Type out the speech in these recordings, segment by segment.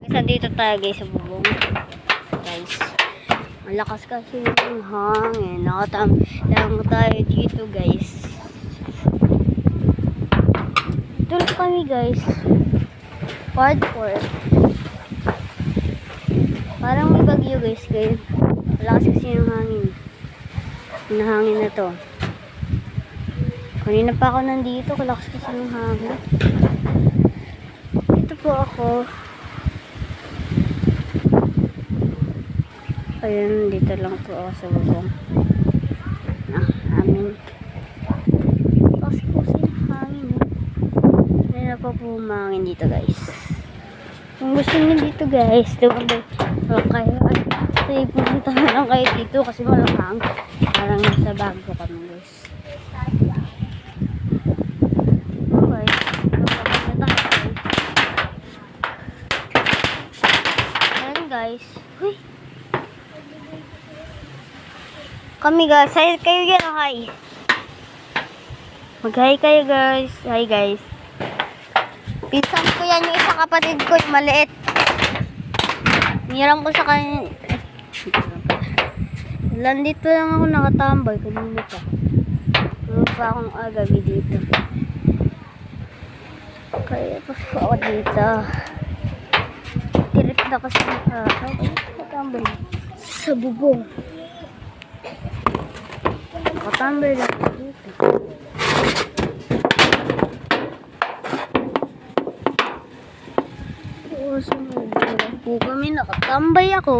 Nandito tayo guys sa bubong. Guys, malakas kasi yung hangin. Nakatam lang tayo dito guys. Tulog kami guys. Hardcore. Parang may bagyo guys. Malakas kasi yung hangin. Yung hangin na to. Kanina pa ako nandito. Malakas kasi yung hangin. Ito po ako. Ayun, dito lang po ako sa bubong. Amin. Kasi po yung hangin. Kanina pa po umangin dito guys. Kung gusto niyo dito guys, tumabay kayo. Kasi pupunta na lang kayo dito kasi malamang. Parang nasa bago kami guys. Okay. Pupunta tayo. Ayan guys. Uy. Kami guys, hi kayo yan, hi. Mag-hi kayo guys. Hi guys. Pinsan ko yan, yung isang kapatid ko, yung maliit. Niram ko sa kanya. Nandito lang ako nakatambay. Kanina pa. Ano pa akong agabi dito. Kaya pasok ako dito. Tirip na kasi nakatambay sa bubong. Nakatambay lang dito. Sumubong po kami, nakatambay ako.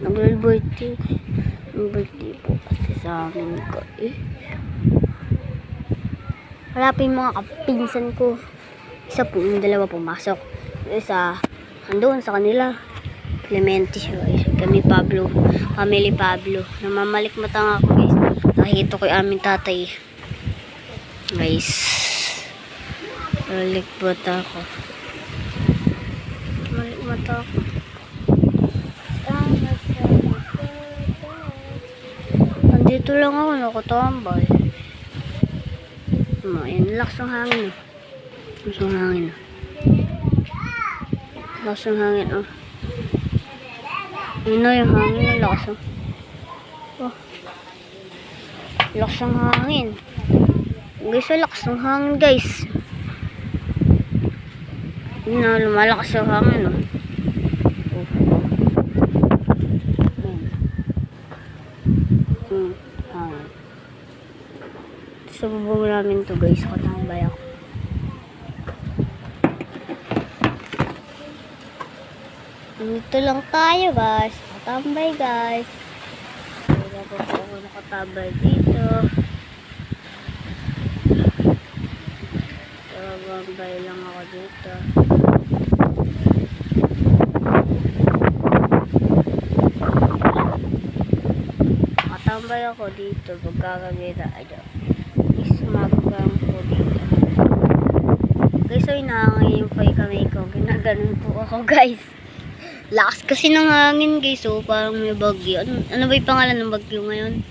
Nag-birthday po kasi sa amin ko Wala pa yung mga kapinsan ko. Isa po, yung dalawa pumasok. Isa, andun sa kanila. Clemente, kami Pablo. Family Pablo. Namamalikmata nga ako guys. Nakikita ko yung aming tatay. Guys. Malikmata ako. Malikmata ako. Nandito lang ako, nakatambay. Ayan, lakas ng hangin. Lakas ng hangin. Lakas ng hangin, oh. Yun na yung hangin, lakas ng. Oh. Lakas ng hangin. Guys, lakas ng hangin, guys. Yun na, lumalakas yung hangin, oh. Hangin. Sa bubong namin to guys, katambay ako. Dito lang tayo guys, katambay guys. Kaya po ako nakatambay dito. Katambay lang ako dito. Katambay ako dito, pagkakagita. Ismagang po dito. Guys, so inahangin pa yung kamay ko. Ginaganon po ako guys. Lakas kasi ng hangin guys. So parang may bagyo. Ano ba yung pangalan ng bagyo ngayon?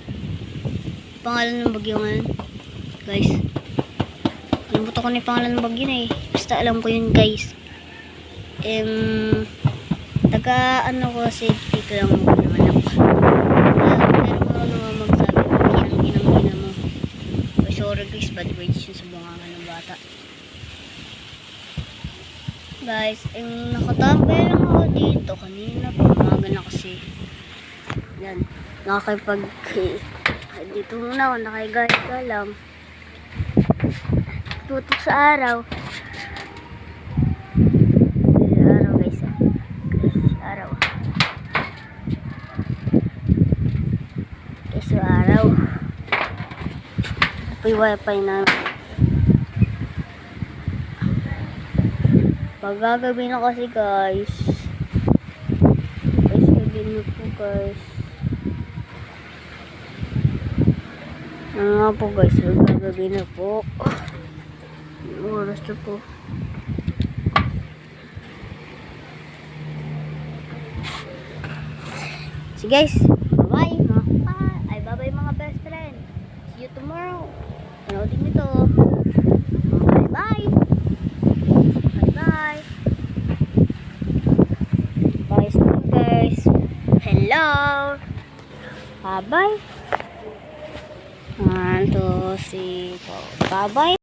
Pangalan ng bagyo ngayon guys. Nalimutan ko na yung pangalan ng bagyo na eh. Basta alam ko yun guys. Taga ano ko, safety ko lang mo naman ako. Pero ko naman magsabi. Ginang-ginang mo. Sorry guys, bad words yun sa bungangan ng bata. Guys, nakatambay lang ako dito. Kanina pa, umaga na kasi. Yan, nakakipag dito muna ako, nakahiga lang. Tutok sa araw. Araw guys, guys, araw. Guys, araw. May wifi na. Magagabi na kasi guys. Guys, gabi na po guys. Ano nga po guys, magagabi na po. Oras na po. So guys, bye bye mga best friend. See you tomorrow. Panoodin nyo to. Bye bye. Bye-bye. 1, 2, 3, 4. Bye-bye.